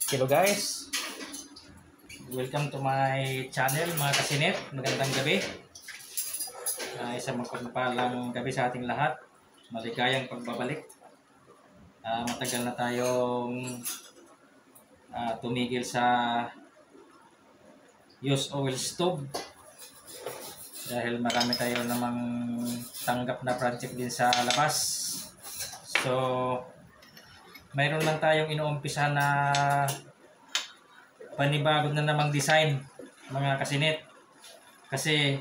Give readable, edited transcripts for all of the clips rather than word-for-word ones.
Hello guys, welcome to my channel mga kasinit. Magandang gabi, isang mapagpalang gabi sa ating lahat. Maligayang pagbabalik. Matagal na tayong tumigil sa use oil stove dahil marami tayo namang tanggap na project din sa labas. So mayroon lang tayong inuumpisa na panibago na namang design mga kasinit. Kasi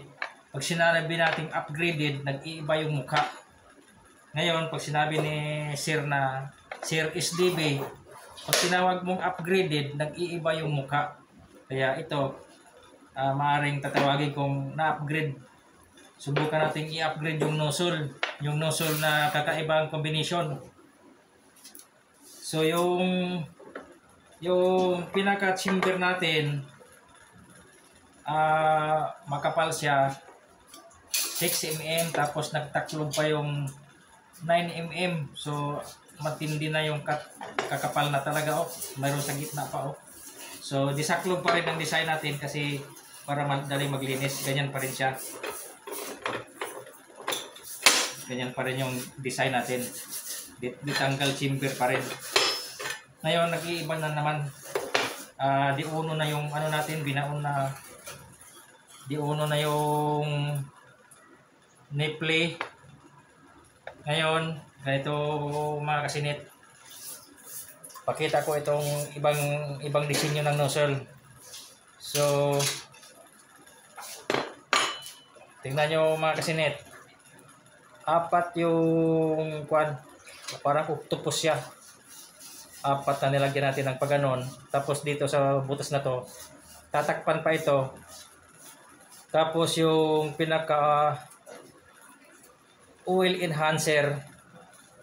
pag sinabi nating upgraded, nag-iiba yung mukha. Ngayon, pag sinabi ni Sir na Sir SDB, pag tinawag mong upgraded, nag-iiba yung mukha. Kaya ito, maaaring tatawagin kong na-upgrade. Subukan natin i-upgrade yung nozzle. Yung nozzle na kakaibang combination. So yung pinaka-chamber natin, makapal siya 6 mm, tapos nagtaklog pa yung 9 mm. So matindi na yung kakapal na talaga. Mayroon sa gitna pa. So disaklog pa rin ang design natin kasi para madali maglinis. Ganyan pa rin siya. Ganyan pa rin yung design natin. Ditanggal chamber pa rin. Ngayon, nag-iiba na naman. Di uno na yung ano natin, binaon na. Di uno na yung nipple. Ngayon, ganito mga kasinit. Pakita ko itong ibang disenyo ng nozzle. So, tingnan nyo mga kasinit. Apat yung parang octopus siya. Apat na nilagyan natin ng paganon. Tapos dito sa butas na to, tatakpan pa ito. Tapos yung pinaka oil enhancer,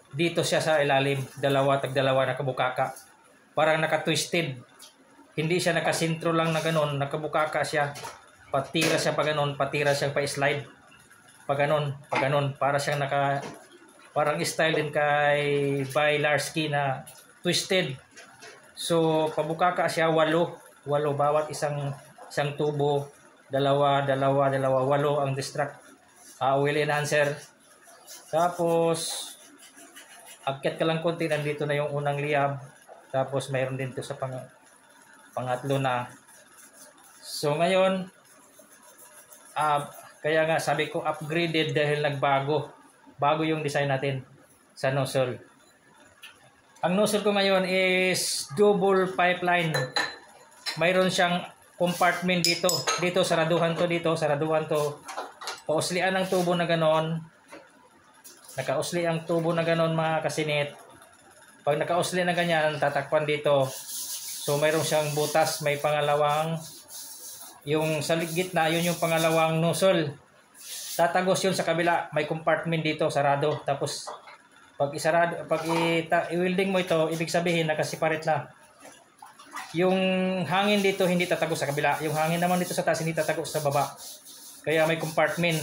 dito siya sa ilalim. Tagdalawa na kabukaka. Parang naka-twisted. Hindi siya nakasintro lang na ganon. Nakabukaka siya. Patira siya pa ganon. Patira siyang pa-slide. Paganon. Para siyang parang style din kay Bylarski na twisted. So pabukaka siya 8 bawat isang tubo, dalawa, 8 ang distract oil enhancer. Tapos akyat ka lang konti, nandito na yung unang liyab. Tapos mayroon din to sa pangatlo na. So ngayon kaya nga sabi ko upgraded dahil nagbago yung design natin sa nozzle. Ang nozzle ko ngayon is double pipeline. Mayroon siyang compartment dito. Saraduhan to. Pauslian ang tubo na ganon. Nakausli ang tubo na ganon mga kasinit. Pag nakausli na ganyan, tatakpan dito. So mayroon siyang butas. May pangalawang, yung sa gitna, yun yung pangalawang nozzle. Tatagos yun sa kabila. May compartment dito, sarado. Tapos pag i-welding mo ito, ibig sabihin nakaseparate na. Yung hangin dito hindi tatagos sa kabila. Yung hangin naman dito sa taas hindi tatagos sa baba. Kaya may compartment.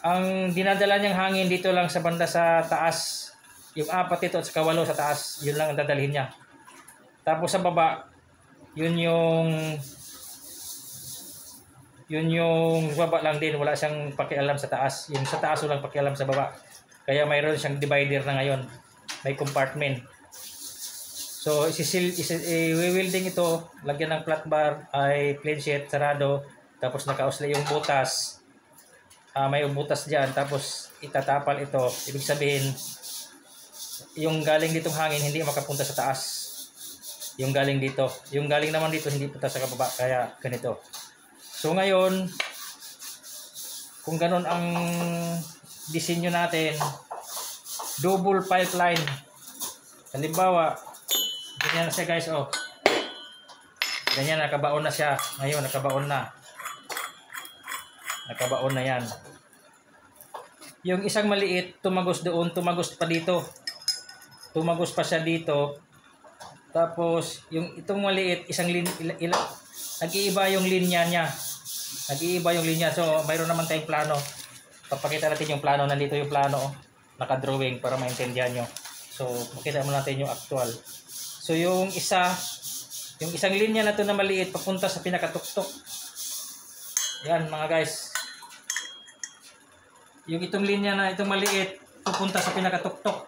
Ang dinadala niyang hangin dito lang sa banda sa taas. Yung 4 ito at saka 8 sa taas, yun lang ang dadalhin niya. Tapos sa baba, yun yung baba lang din. Wala siyang pakialam sa taas. Yung sa taas walang pakialam sa baba. Kaya mayroon siyang divider na ngayon. May compartment. So, i-welding ito. Lagyan ng flat bar, ay plain sheet, sarado. Tapos nakausli yung butas. May butas dyan. Tapos itatapal ito. Ibig sabihin, yung galing ditong hangin hindi makapunta sa taas. Yung galing dito. Yung galing naman dito hindi punta sa kababa. Kaya ganito. So, ngayon, kung ganun ang disenyo natin, double pipeline. Halimbawa, ganyan na siya guys, ganyan, nakabaon na siya. Ngayon, nakabaon na yan. Yung isang maliit, tumagos doon, tumagos pa dito. Tumagos pa siya dito. Tapos, yung itong maliit, nag-iiba yung linya niya. So, mayroon naman tayong plano. Papakita natin yung plano. Nandito yung plano. Naka-drawing para maintindihan nyo. So, makita mo natin yung actual. So yung isang linya na to na maliit papunta sa pinakatuktok. Yan mga guys. Yung itong linya na itong maliit pupunta sa pinakatuktok.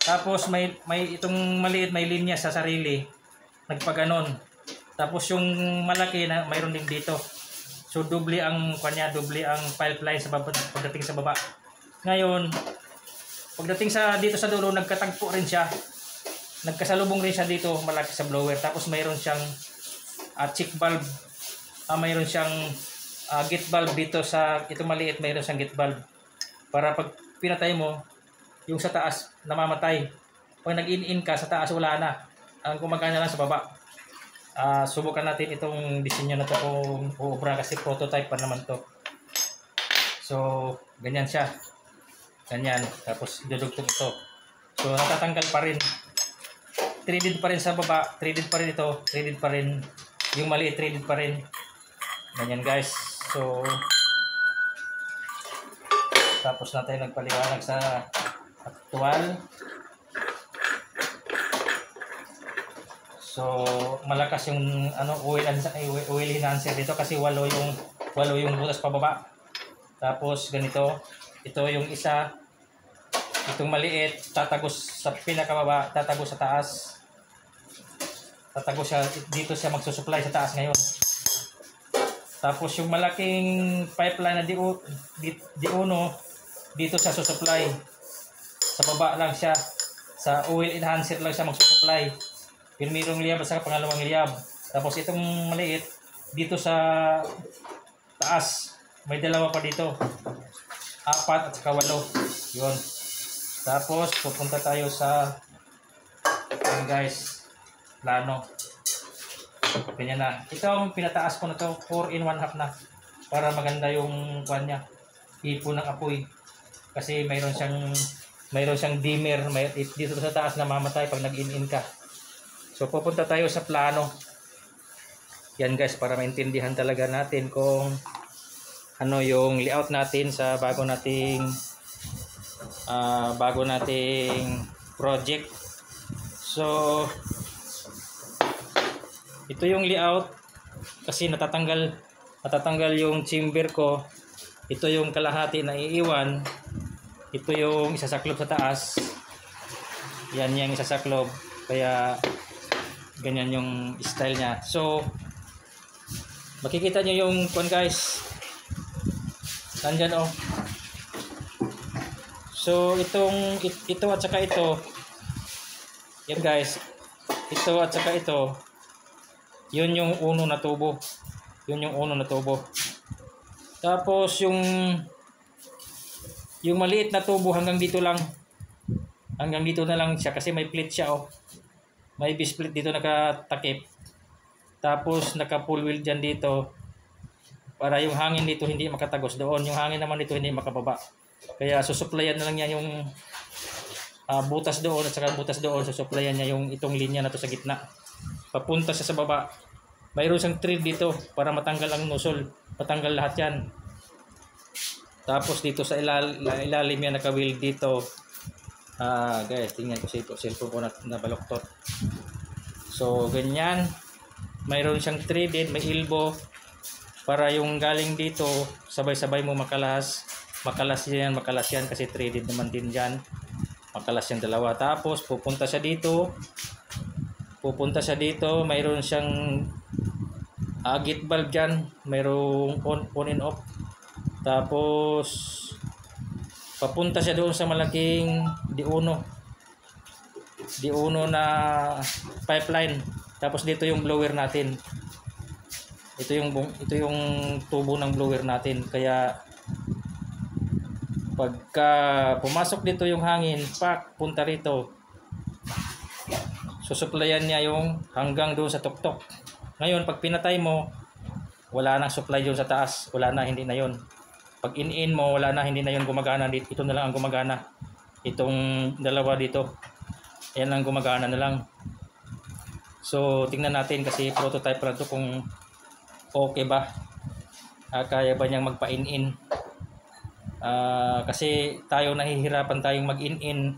Tapos may itong maliit may linya sa sarili. Nagpaganon. Tapos yung malaki na mayroon din dito. So doble ang doble ang pipeline sa baba pagdating sa baba. Ngayon, pagdating dito sa dulo nagkatagpo rin siya. Nagkasalubong rin siya dito malaki sa blower. Tapos mayroon siyang check valve. Mayroon siyang gate valve dito sa itong maliit, mayroon siyang gate valve. Para pag pinatay mo, yung sa taas namamatay. Pag nag-in-in ka sa taas wala na. Ang gumagana lang sa baba. Subukan natin itong disenyo na to kung uubra kasi prototype pa naman to. So, ganyan siya. Ganyan. Tapos idudugtong ito. So, natatanggal pa rin. Threaded pa rin sa baba. Threaded pa rin ito. Threaded pa rin. Yung maliit threaded pa rin. Ganyan guys. So, tapos natin nagpaliwanag sa actual. So, malakas yung oil enhancer dito kasi walo yung butas pababa. Tapos ganito, ito yung isa, itong maliit, tatagos sa pinakababa, tatagos sa taas. Tatagos siya dito siya magsusupply sa taas ngayon. Tapos yung malaking pipeline na di-uno dito siya susupply. Sa baba lang siya, sa oil enhancer lang siya magsusupply. Pirmirong liyab at saka pangalawang liyab. Tapos itong maliit dito sa taas. May dalawa pa dito. 4 at saka 8. Yun. Tapos pupunta tayo sa guys, plano. Ganyan na. Ito ang pinataas ko na to, 4-in-1/2 na. Para maganda yung kuan niya. Hipo ng apoy. Kasi mayroon siyang dimmer, dito sa taas na mamatay pag nag-in-in ka. So pupunta tayo sa plano. Yan guys, para maintindihan talaga natin kung ano yung layout natin sa bago nating project. So ito yung layout kasi natatanggal yung chamber ko. Ito yung kalahati na iiwan. Ito yung isasaklob sa taas. Yan yung isasaklob. Kaya ganyan yung style niya. So makikita nyo yung guys. Nandyan oh. So ito at saka ito. Yan guys. Ito at saka ito. Yun yung uno na tubo. Yun yung uno na tubo. Tapos yung maliit na tubo hanggang dito lang. Hanggang dito na lang siya kasi may plate siya oh. May B-split dito nakatakip. Tapos naka-full wheel dyan dito. Para yung hangin dito hindi makatagos doon. Yung hangin naman dito hindi makababa. Kaya susuplayan na lang niya yung butas doon at saka butas doon. Susuplayan niya yung itong linya na to sa gitna. Papunta siya sa baba. Mayroon siyang thread dito para matanggal ang nozzle. Matanggal lahat yan. Tapos dito sa ilalim yan naka-wheel dito. Guys, tingnan ko sa ito. Cellphone ko na baloktot. So, ganyan. Mayroon siyang threaded, may elbow. Para yung galing dito, sabay-sabay mo makalas. Makalas yan kasi threaded naman din dyan. Makalas yung dalawa. Tapos, pupunta siya dito. Mayroon siyang gate valve dyan. Mayroong on and off. Tapos, papunta siya doon sa malaking di-uno na pipeline. Tapos dito yung blower natin. Ito yung tubo ng blower natin. Kaya pagka pumasok dito yung hangin, punta rito. Susuplayan niya yung hanggang doon sa tuktok. Ngayon pag pinatay mo, wala nang supply doon sa taas. Wala na, hindi na yon. Pag in mo, wala na, hindi na yun gumagana. Ito na lang ang gumagana. Itong dalawa dito. Yan ang gumagana na lang. So, tingnan natin kasi prototype lang ito kung okay ba. Kaya ba niyang magpa-in-in. Kasi tayo nahihirapan tayong mag-in-in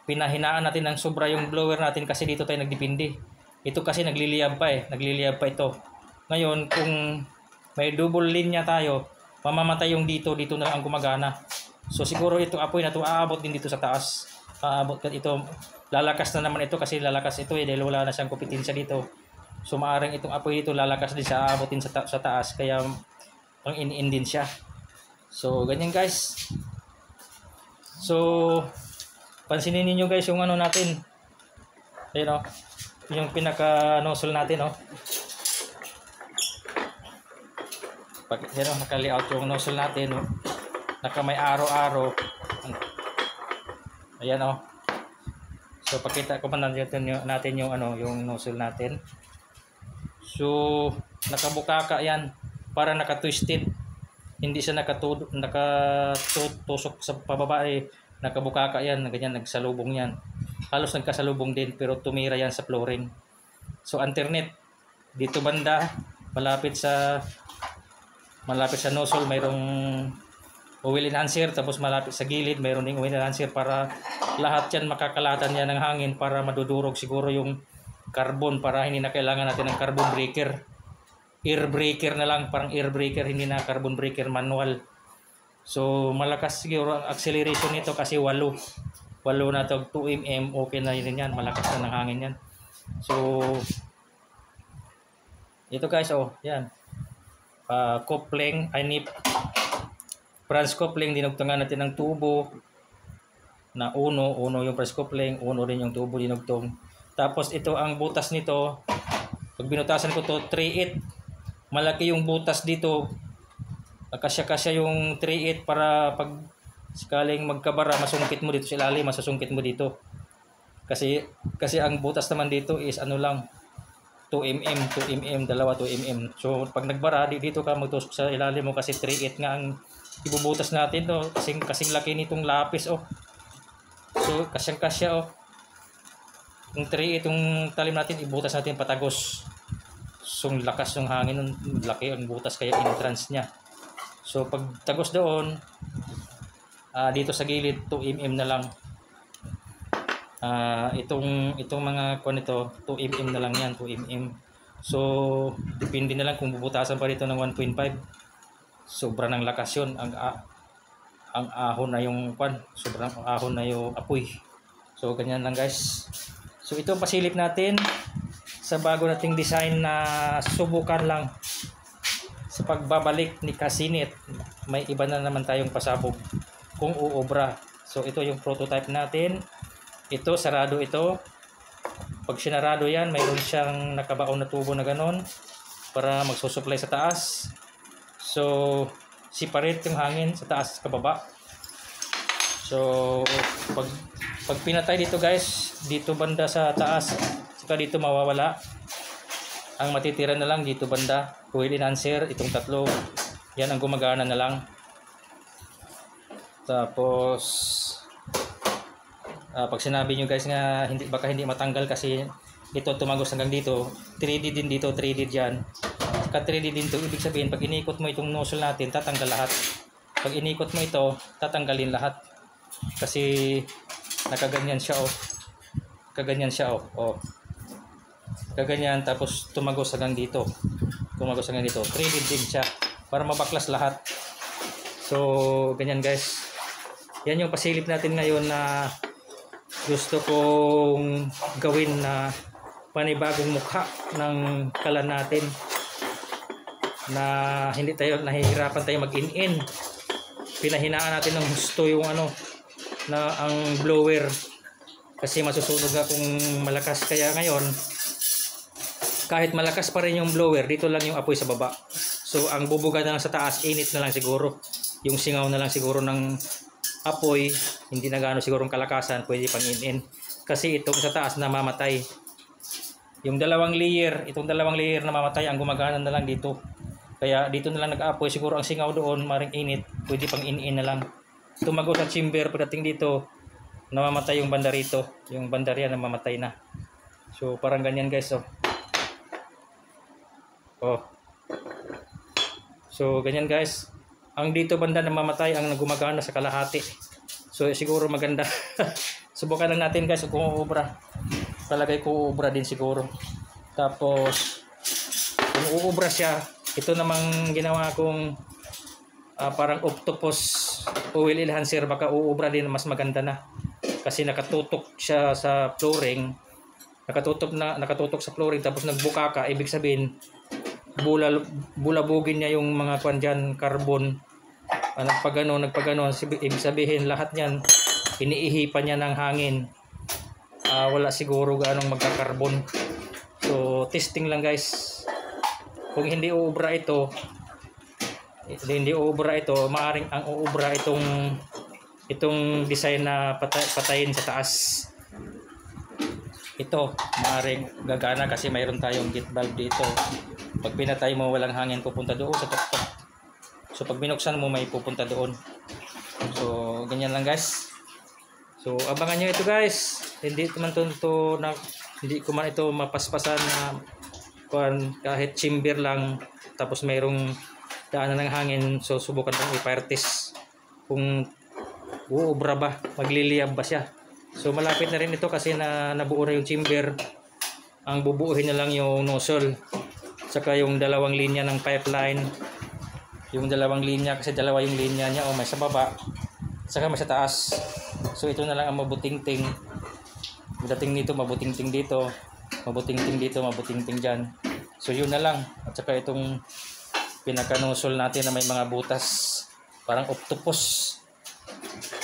pinahinaan natin ng sobra yung blower natin kasi dito tayo nagdepende. Ito kasi nagliliyab pa nagliliyab pa ito. Ngayon, kung may double linya tayo, mamamatay yung dito na lang ang gumagana. So siguro itong apoy na ito aabot din dito sa taas. Aabot ito, lalakas na naman ito kasi lalakas ito dahil wala na siyang kompetensya dito. So maaring itong apoy dito lalakas din siya, aabotin sa taas, kaya pang in din siya. So ganyan guys. So pansinin niyo guys yung ano natin. Ayun oh, yung pinaka nozzle natin oh. Pag yan oh, naka-layout yung nozzle natin oh. Naka may arrow-arrow. Ayan oh. So pakita ko man natin yung ano, yung nozzle natin. So nakabukaka yan, para naka-twisted. Hindi siya nakatusok sa pababa nakabukaka yan, ganyan nagsalubong yan. Halos nagkasalubong din pero tumira yan sa flooring. So alternate dito banda malapit sa nozzle mayroong oil enhancer, tapos malapit sa gilid mayroon ding oil enhancer para lahat yan makakalatan yan ng hangin para madudurog siguro yung carbon, para hindi na kailangan natin ng carbon breaker. Air breaker na lang, parang air breaker, hindi na carbon breaker manual. So malakas siguro ang acceleration nito kasi 8 na to, 2 mm, okay na yun yan, malakas na ng hangin yan. So ito guys oh, yan. Coupling, branch coupling, dinugtungan natin ng tubo na uno yung branch coupling, uno rin yung tubo dinugtong. Tapos ito ang butas nito, pag binutasan ko to 3/8, malaki yung butas dito, kasya yung 3/8 para pag sakaling magkabara masungkit mo dito sa ilalim, masusungkit mo dito. Kasi ang butas naman dito is ano lang 2 mm, dalawa 2 mm. So pag nagbara dito ka magtusok sa ilalim mo kasi 3/8 nga ang ibubutas natin to, kasing laki nitong lapis oh. So kasyang-kasya oh. Yung 3/8 yung talim natin, ibutas natin patagos. So lakas ng hangin nun, laki ang butas kaya entrance niya. So pag tagos doon, dito sa gilid 2 mm na lang. Itong mga kuan nito 2 mm na lang yan, 2 mm. So depende na lang kung bubutasan pa dito ng 1.5. Sobra ng lakas yun, ang ahon na yung kuan, sobrang ahon na yung apoy. So ganyan lang guys. So ito pasilip natin sa bago nating design na subukan lang sa pagbabalik ni Casinit. May iba na naman tayong pasabog kung uobra. So ito yung prototype natin. Ito sarado ito. Pag sinarado yan, mayroon siyang nakabaon na tubo na ganon para magsusupply sa taas. So separate yung hangin sa taas at kababa. So pag pinatay dito guys, dito banda sa taas, saka dito mawawala. Ang matitira na lang dito banda, oil enhancer, itong tatlo, yan ang gumagana na lang. Tapos pag sinabi nyo guys nga baka hindi matanggal kasi ito tumagos hanggang dito, 3D din dito, 3D dyan, saka 3D din to, ibig sabihin pag inikot mo itong nozzle natin, tatanggal lahat. Pag inikot mo ito, tatanggalin lahat. Kasi nakaganyan siya oh. Kaganyan siya oh. Kaganyan, tapos tumagos hanggang dito. 3D din siya para mabaklas lahat. So ganyan guys. Yan yung pasilip natin ngayon na gusto kong gawin na panibagong mukha ng kalan natin, na hindi tayo nahihirapan tayo mag-in-in. Pinahinaan natin ng husto yung ano na ang blower kasi masusunog nga kung malakas. Kaya ngayon kahit malakas pa rin yung blower, dito lang yung apoy sa baba. So ang bubuga na lang sa taas, init na lang siguro, yung singaw na lang siguro ng apoy, hindi na gaano sigurong kalakasan, pwede pang in-in. Kasi itong sa taas namamatay. Yung itong dalawang layer na mamatay, ang gumagana na lang dito. Kaya dito na lang nag-apoy, siguro ang singaw doon maring init, pwede pang in-in na lang. Tumago sa chamber, pagdating dito namamatay yung banda rito, yung banda riyan namamatay na. So parang ganyan guys oh. So ganyan guys. Ang dito banda namamatay, ang gumagana sa kalahati. So siguro maganda. Subukan lang natin guys kung uubra. Palagay ko uubra din siguro. Tapos kung uubra siya, ito namang ginawa kong parang octopus oil enhancer, baka uubra din, mas maganda na. Kasi nakatutok siya sa flooring. Nakatutok sa flooring tapos nagbuka ka, ibig sabihin bulabugin niya yung mga kwan dyan, carbon. Nagpagano, ibig sabihin lahat niyan iniihipan niya ng hangin. Wala siguro ganong magka-carbon. So testing lang guys. Kung hindi uubra ito, maaring ang uubra itong design na patayin sa taas. Ito maaring gagana kasi mayroon tayong gate valve dito. Pag pinatay mo, walang hangin pupunta doon sa tuktok. So pag binuksan mo, may pupunta doon. So ganyan lang guys. So abangan nyo ito guys. Hindi ko man ito mapaspasan na kahit chamber lang, tapos mayroong daanan ng hangin. So subukan kong i-fire test kung uubra ba, magliliyab ba siya. So malapit na rin ito kasi nabuo na yung chamber. Ang bubuuhin na lang yung nozzle, saka yung dalawang linya ng pipeline. Yung dalawang linya, kasi dalawa yung linya niya, may sa baba saka may sa taas. So ito na lang ang mabutingting. Dating nito mabutingting dito, mabutingting dito, mabutingting dyan. So yun na lang. At saka itong pinaka-nozzle natin na may mga butas, parang octopus.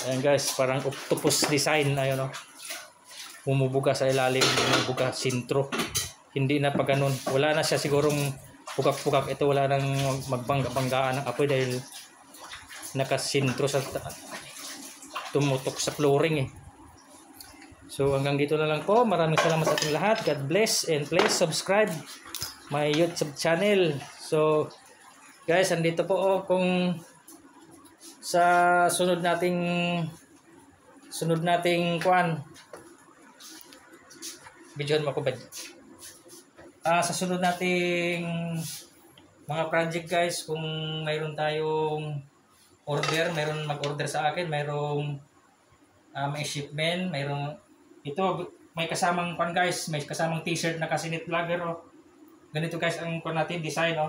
Ayan guys, parang octopus design. Ayun, bumubuga sa ilalim, bumubuga sintro. Hindi na pa ganun. Wala na siya sigurong pukak-pukak. Ito wala nang magbangga-banggaan ng apoy dahil nakasintro sa tumutok sa flooring So hanggang dito na lang po. Maraming salamat sa ating lahat. God bless, and please subscribe my YouTube channel. So guys, andito po kung sa sunod nating videohan mo ko ba? Sa sunod nating mga project guys, kung mayroon tayong order, mayroon mag-order sa akin, mayroong may shipment, mayroong ito, may kasamang guys, may kasamang t-shirt na Kasinit Vlogger ganito guys ang natin design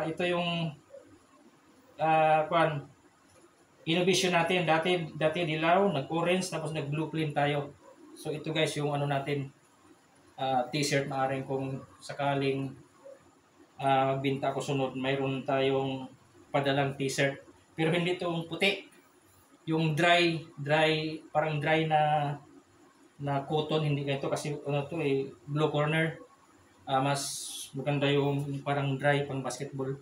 ito yung innovation natin. Dati dilaw, nag-orange, tapos nag-blue flame tayo. So ito guys yung natin t-shirt. Maaring kung sakaling magbinta ako sunod, mayroon tayong padalang t-shirt, pero hindi itong puti, yung dry, parang dry na cotton. Hindi ganito kasi blue corner. Mas maganda yung parang dry pang basketball.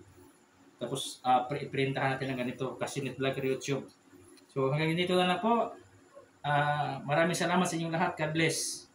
Tapos printahan natin ng ganito, Kasinit Vlogger YouTube. So hanggang dito na lang po. Maraming salamat sa inyong lahat. God bless.